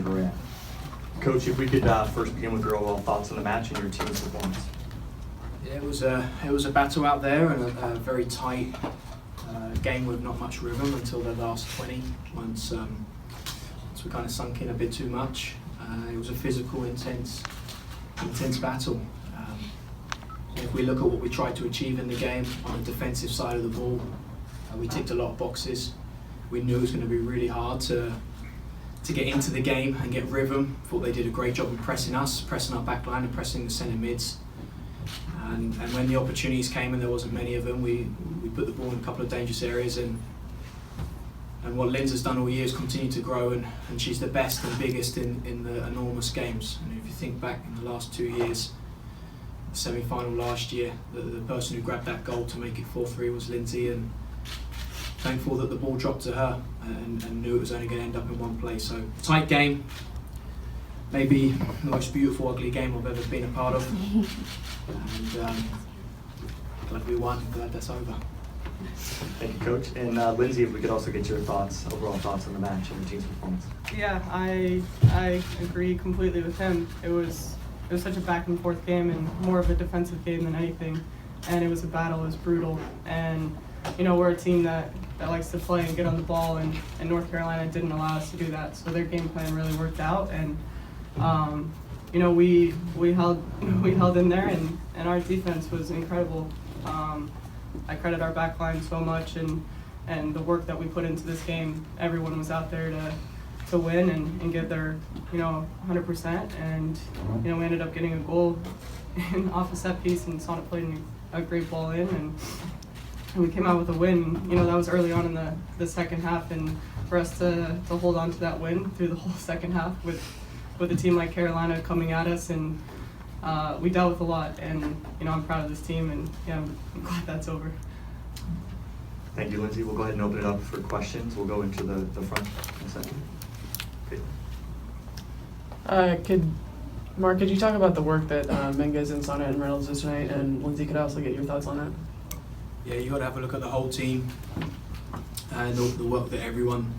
Horan. Coach, if we could first begin with your overall thoughts on the match and your team's performance. Yeah, it was a battle out there and a very tight game with not much rhythm until the last 20. Once we kind of sunk in a bit too much. It was a physical, intense battle. If we look at what we tried to achieve in the game on the defensive side of the ball, we ticked a lot of boxes. We knew it was going to be really hard to get into the game and get rhythm. Thought they did a great job of pressing us, pressing our back line and pressing the centre mids. And when the opportunities came, and there wasn't many of them, we put the ball in a couple of dangerous areas. And what Linz has done all year is continue to grow, and she's the best and biggest in the enormous games. And if you think back in the last 2 years, the semi-final last year, the person who grabbed that goal to make it 4-3 was Lindsey, and thankful that the ball dropped to her and knew it was only going to end up in one place. So tight game, maybe the most beautiful, ugly game I've ever been a part of. And glad we won, glad that's over. Thank you, Coach. And Lindsey, if we could also get your overall thoughts on the match and your team's performance. Yeah, I agree completely with him. It was such a back and forth game and more of a defensive game than anything. And it was a battle, it was brutal. And you know, we're a team that likes to play and get on the ball, and North Carolina didn't allow us to do that. So their game plan really worked out, and you know, we held in there, and our defense was incredible. I credit our back line so much, and the work that we put into this game. Everyone was out there to win and give their 100%, and you know, we ended up getting a goal off a set piece, and Sonnet played a great ball in, and we came out with a win. You know, that was early on in the second half, and for us to hold on to that win through the whole second half with a team like Carolina coming at us, and we dealt with a lot, and you know, I'm proud of this team, and yeah, I'm glad that's over. Thank you, Lindsey. We'll go ahead and open it up for questions. We'll go into the front in a second. Okay. Mark, could you talk about the work that Menges and Sonnet and Reynolds did tonight, and Lindsey, could I also get your thoughts on that? Yeah, you got to have a look at the whole team and the work that everyone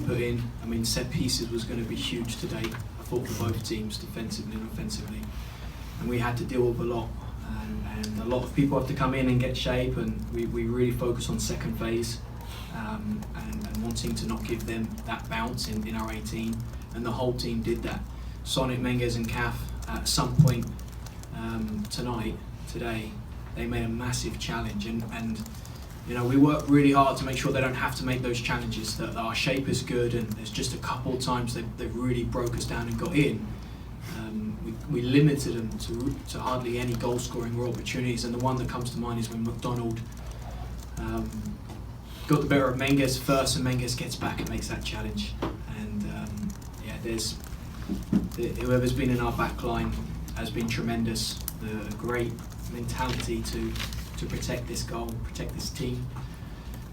put in. I mean, set pieces was going to be huge today. I thought for both teams, defensively and offensively, and we had to deal with a lot. And a lot of people have to come in and get shape, and we really focus on second phase and wanting to not give them that bounce in our 18. And the whole team did that. Sonnet, Menges, and Caf at some point today. They made a massive challenge, and you know, we work really hard to make sure they don't have to make those challenges, that our shape is good, and there's just a couple of times they've really broke us down and got in. We limited them to hardly any goal scoring or opportunities, and the one that comes to mind is when McDonald got the better of Menges first, and Menges gets back and makes that challenge. And yeah, there's whoever's been in our back line has been tremendous. The great mentality to protect this goal, protect this team,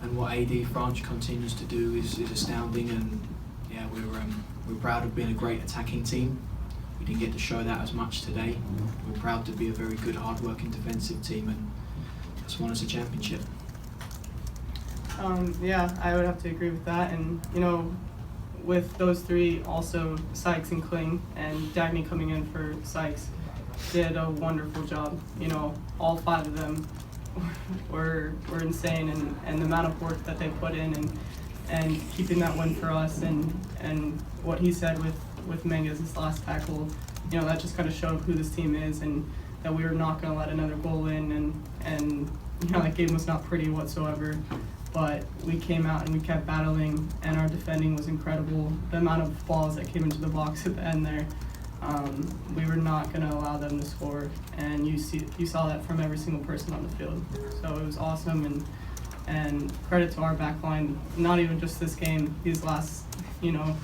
and what AD France continues to do is astounding. And yeah, we're proud of being a great attacking team. We didn't get to show that as much today. We're proud to be a very good, hard-working defensive team, and that's won us a championship. Yeah, I would have to agree with that. And you know, with those three, also Sykes and Kling and Dagny coming in for Sykes, did a wonderful job. You know, all five of them were insane, and the amount of work that they put in, and keeping that win for us, and what he said with Menges' this last tackle, you know, that just kind of showed who this team is, and that we were not going to let another goal in, and you know, that game was not pretty whatsoever, but we came out and we kept battling, and our defending was incredible. The amount of balls that came into the box at the end there, we were not going to allow them to score, and you saw that from every single person on the field. So it was awesome, and credit to our back line, not even just this game, these last, you know,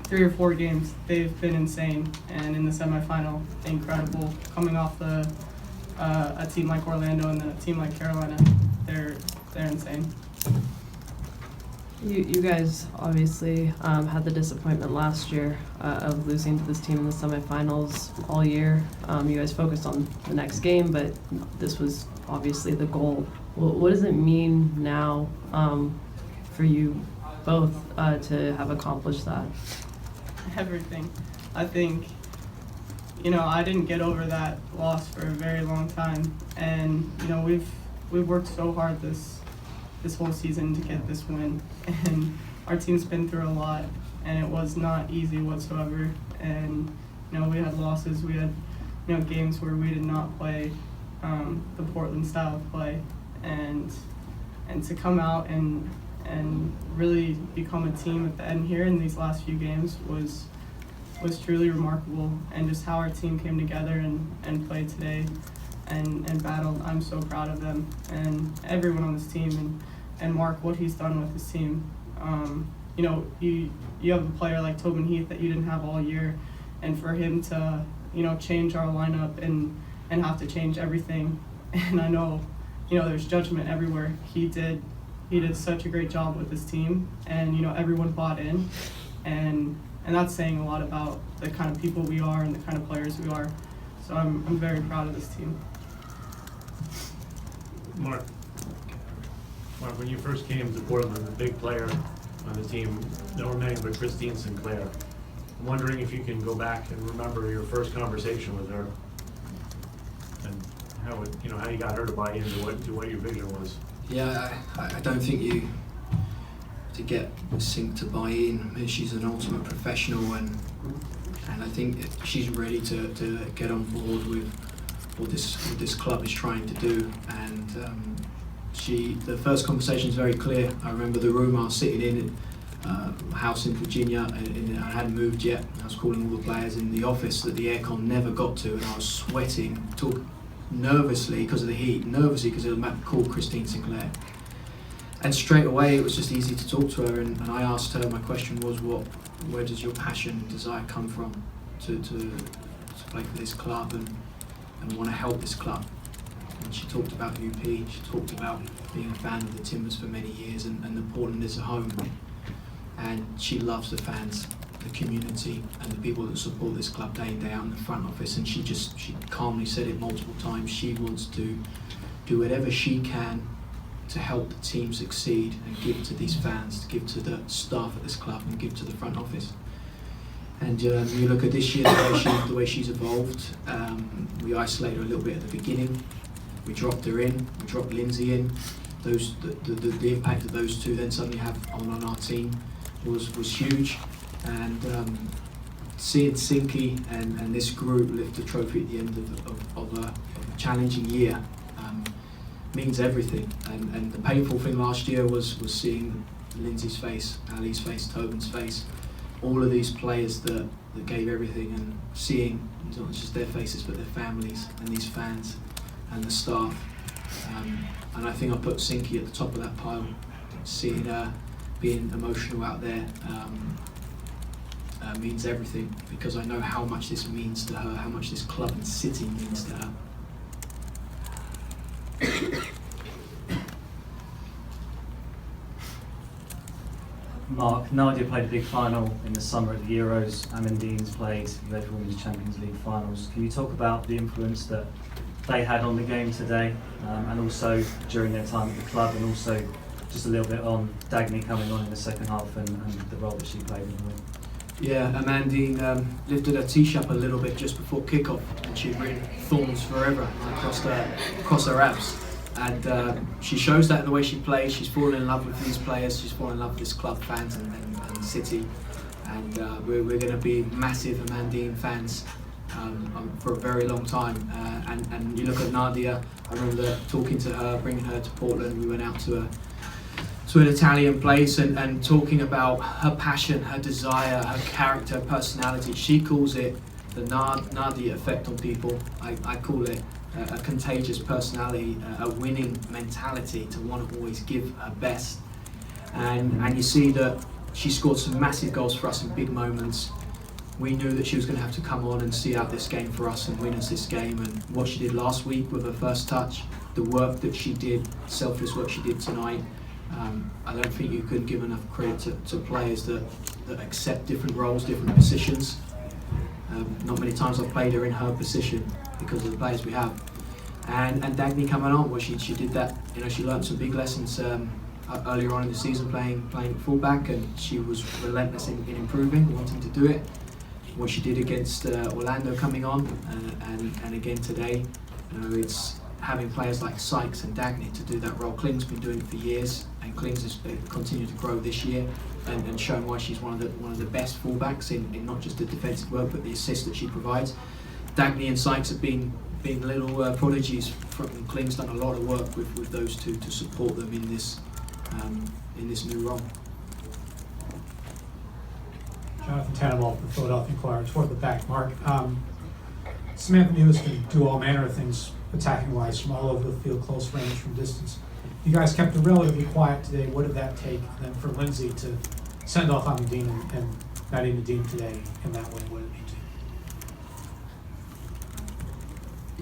3 or 4 games, they've been insane, and in the semifinal, incredible. Coming off a team like Orlando and then a team like Carolina, they're insane. You guys obviously had the disappointment last year of losing to this team in the semifinals all year. You guys focused on the next game, but this was obviously the goal. What does it mean now for you both to have accomplished that? everything. I think, you know, I didn't get over that loss for a very long time, and you know, we've worked so hard this whole season to get this win, and our team's been through a lot, and it was not easy whatsoever. And you know, we had losses, we had, you know, games where we did not play the Portland style of play, and to come out and really become a team at the end here in these last few games was truly remarkable. And just how our team came together and played today and battled, I'm so proud of them and everyone on this team, and Mark, what he's done with his team. You know, you have a player like Tobin Heath that you didn't have all year, and for him to, you know, change our lineup and have to change everything, and I know, you know, there's judgment everywhere. He did such a great job with his team, and you know, everyone bought in, and that's saying a lot about the kind of people we are and the kind of players we are. So I'm very proud of this team. Mark, when you first came to Portland, the big player on the team, no one named but Christine Sinclair. I'm wondering if you can go back and remember your first conversation with her, and how you got her to buy into what your vision was. Yeah, I don't think to get Sink to buy in. I mean, she's an ultimate professional, and I think she's ready to get on board with what this club is trying to do. And the first conversation is very clear. I remember the room I was sitting in, a house in Virginia, and I hadn't moved yet. I was calling all the players in the office that the aircon never got to, and I was sweating, nervously because of the heat, nervously because of the map called Christine Sinclair. And straight away it was just easy to talk to her, and I asked her, my question was, where does your passion and desire come from to play for this club and want to help this club? And she talked about UP, she talked about being a fan of the Timbers for many years, and the Portland is a home. And she loves the fans, the community, and the people that support this club day in, day out in the front office. And she calmly said it multiple times. She wants to do whatever she can to help the team succeed and give to these fans, to give to the staff at this club, and give to the front office. And you look at this year, the way she's evolved. We isolated her a little bit at the beginning. We dropped her in. We dropped Lindsey in. The impact that those two then suddenly have on our team was huge. And seeing Sinky and this group lift the trophy at the end of a challenging year means everything. And the painful thing last year was seeing Lindsey's face, Ali's face, Tobin's face, all of these players that gave everything, and seeing not just their faces but their families and these fans and the staff. And I think I put Sinky at the top of that pile. Seeing her being emotional out there means everything, because I know how much this means to her, how much this club and city means to her. Mark, Nadia played a big final in the summer at the Euros. Amandine's played the Women's Champions League finals. Can you talk about the influence that they had on the game today, and also during their time at the club, and also just a little bit on Dagny coming on in the second half and the role that she played in the win? Yeah, Amandine lifted her tee up a little bit just before kickoff, and she'd written "Thorns forever" across her abs. And she shows that in the way she plays. She's fallen in love with these players. She's fallen in love with this club, fans, and city. And we're going to be massive Amandine fans for a very long time. And you look at Nadia. I remember talking to her, bringing her to Portland. We went out to an Italian place and talking about her passion, her desire, her character, personality. She calls it the Nadia effect on people. I call it a contagious personality, a winning mentality to want to always give her best. And you see that she scored some massive goals for us in big moments. We knew that she was going to have to come on and see out this game for us and win us this game. And what she did last week with her first touch, the work that she did, selfless work she did tonight, I don't think you could give enough credit to players that accept different roles, different positions. Not many times I've played her in her position because of the players we have. And Dagny coming on, well, she did that. You know, she learned some big lessons. earlier on in the season playing fullback, and she was relentless in improving, wanting to do it. What she did against Orlando coming on, and again today, it's having players like Sykes and Dagny to do that role. Kling's been doing it for years, and Kling's has continued to grow this year, and shown why she's one of the best fullbacks in not just the defensive work but the assist that she provides. Dagny and Sykes have been little prodigies. Kling's done a lot of work with those two to support them in this new role. Jonathan Tannenwald from Philadelphia Inquirer, toward the back. Mark, Samantha Mewis can do all manner of things attacking-wise from all over the field, close range, from distance. You guys kept it relatively quiet today. What did that take then for Lindsey to send off on Nadine and Maddie Nadine today in that way? What did it mean to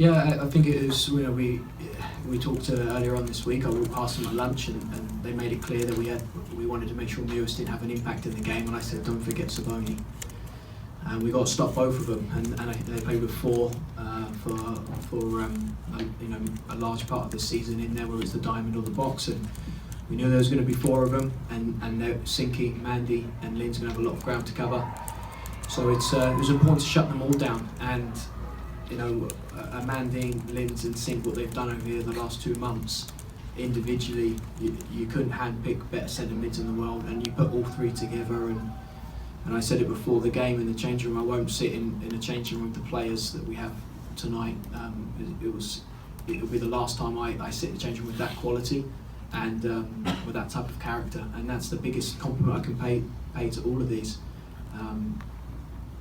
you? Yeah, I think it is. We talked earlier on this week. I walked past them at lunch, and they made it clear that we wanted to make sure Mewis didn't have an impact in the game. And I said, don't forget Saboni. And we got to stop both of them. And they played with four for a large part of the season in there, whether it's the diamond or the box. And we knew there was going to be four of them, and Sinky, Mandy, and Lynn's going to have a lot of ground to cover. So it was important to shut them all down. And Amandine, Linz and Sink, what they've done over here the last 2 months, individually, you couldn't handpick better centre mids in the world, and you put all three together. And I said it before the game in the changing room, I won't sit in a changing room with the players that we have tonight. It'll be the last time I sit in the changing room with that quality and with that type of character, and that's the biggest compliment I can pay to all of these.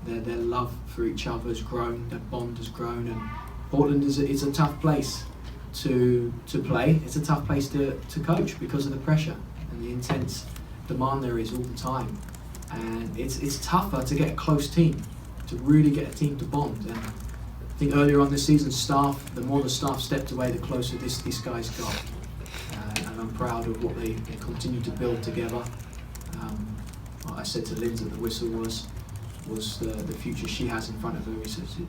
Their love for each other has grown, their bond has grown, and Portland is a tough place to play. It's a tough place to coach because of the pressure and the intense demand there is all the time. And it's tougher to get a close team, to really get a team to bond. And I think earlier on this season, the more the staff stepped away, the closer this guys got. And I'm proud of what they continue to build together. What I said to Lindsay at the whistle was the future she has in front of her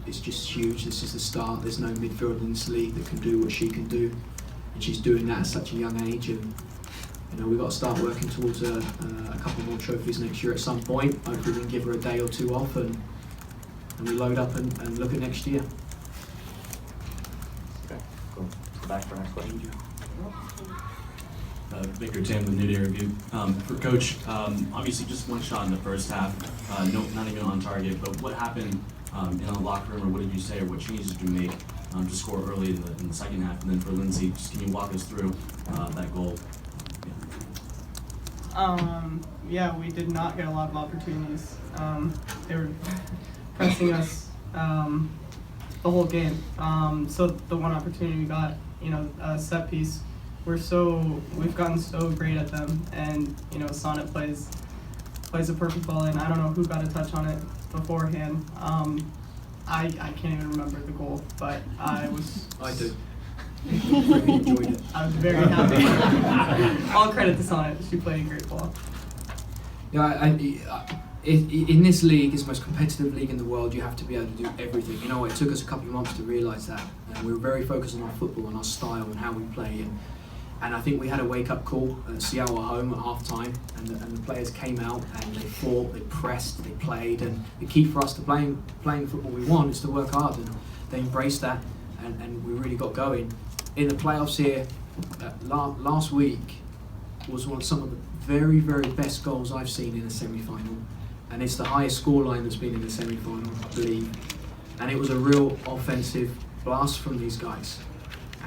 it's just huge. This is the start. There's no midfielder in this league that can do what she can do, and she's doing that at such a young age. And we've got to start working towards a couple more trophies next year at some point. Hopefully we can give her a day or two off and we load up and look at next year. Okay, go back for our next question. Victor Tim with New Day Review. For Coach, obviously just one shot in the first half, not even on target, but what happened in the locker room, or what did you say, or what changes did you make to score early in the second half? And then for Lindsey, just can you walk us through that goal? Yeah, we did not get a lot of opportunities. They were pressing us the whole game. So the one opportunity we got, a set piece, we've gotten so great at them, and Sonnet plays a perfect ball in. I don't know who got a touch on it beforehand. I can't even remember the goal, but I do. Really enjoyed it. I was very happy. All credit to Sonnet. She played a great ball. Yeah, in this league, it's the most competitive league in the world. You have to be able to do everything. It took us a couple of months to realise that. And we were very focused on our football and our style and how we play. And I think we had a wake-up call at Seattle at home at half-time, and the players came out and they fought, they pressed, they played. And the key for us to playing the football we want is to work hard, and they embraced that, and we really got going. In the playoffs here, last week was some of the very, very best goals I've seen in a semi-final, and it's the highest scoreline that's been in the semi-final, I believe. And it was a real offensive blast from these guys.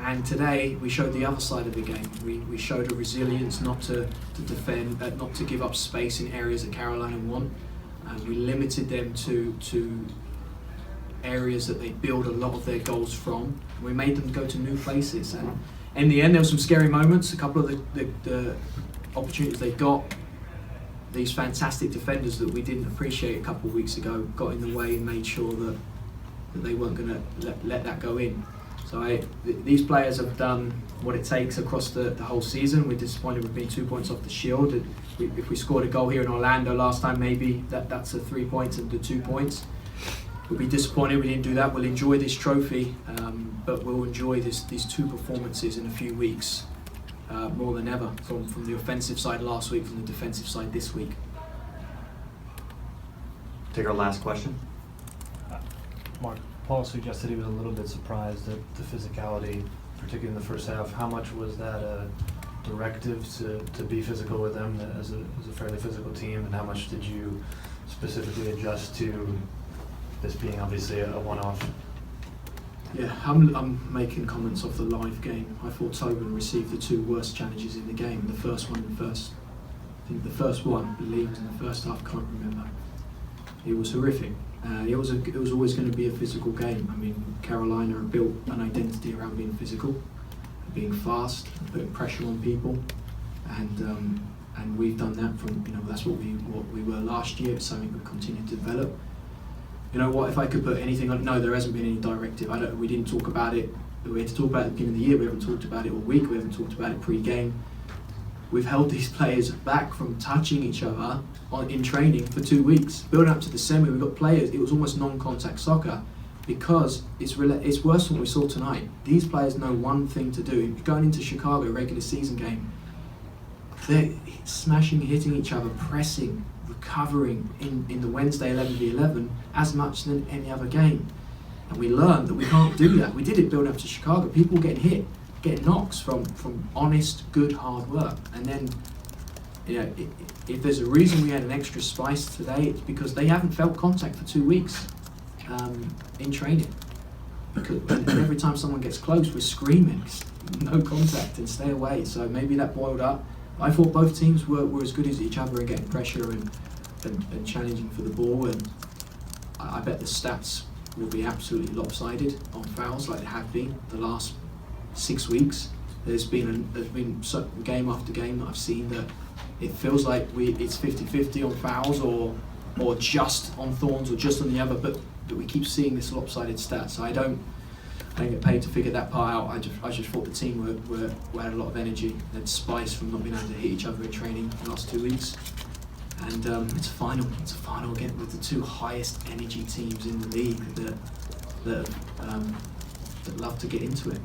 And today we showed the other side of the game. We showed a resilience not to defend, not to give up space in areas that Carolina want. And we limited them to areas that they build a lot of their goals from. We made them go to new places. And in the end, there were some scary moments. A couple of the opportunities they got, these fantastic defenders that we didn't appreciate a couple of weeks ago, got in the way and made sure that they weren't going to let that go in. So these players have done what it takes across the whole season. We're disappointed with being 2 points off the shield. If we scored a goal here in Orlando last time, maybe that's a 3 points and the 2 points. We'll be disappointed we didn't do that. We'll enjoy this trophy, but we'll enjoy these two performances in a few weeks more than ever, from the offensive side last week, from the defensive side this week. Take our last question. Mark, Paul suggested he was a little bit surprised at the physicality, particularly in the first half. How much was that a directive to be physical with them as a fairly physical team, and how much did you specifically adjust to this being obviously a one-off? Yeah, I'm making comments off the live game. I thought Tobin received the two worst challenges in the game. The first one, I think the first one, believed in the first half, can't remember. It was horrific. It was always going to be a physical game. I mean, Carolina have built an identity around being physical, being fast, putting pressure on people, and we've done that from, that's what we were last year. It's something we've continued to develop. You know what? If I could put anything on, no, there hasn't been any directive. We didn't talk about it. We had to talk about it at the beginning of the year. We haven't talked about it all week. We haven't talked about it pre-game. We've held these players back from touching each other in training for 2 weeks. Building up to the semi, we've got players, it was almost non-contact soccer, because it's worse than what we saw tonight. These players know one thing to do. Going into Chicago, regular season game, they're smashing, hitting each other, pressing, recovering in the Wednesday 11v11 as much than any other game. And we learned that we can't do that. We did it building up to Chicago. People getting hit, getting knocks from honest, good, hard work. And then, if there's a reason we had an extra spice today, it's because they haven't felt contact for 2 weeks in training. And every time someone gets close, we're screaming, no contact and stay away. So maybe that boiled up. I thought both teams were as good as each other and getting pressure and challenging for the ball. And I bet the stats will be absolutely lopsided on fouls like they have been the last 6 weeks. There's been game after game that I've seen that it feels like it's 50-50 on fouls or just on Thorns or just on the other, but we keep seeing this lopsided stat. So I don't get paid to figure that part out. I just thought the team had a lot of energy. They had spice from not being able to hit each other in training the last 2 weeks. And it's a final again with the two highest energy teams in the league that love to get into it.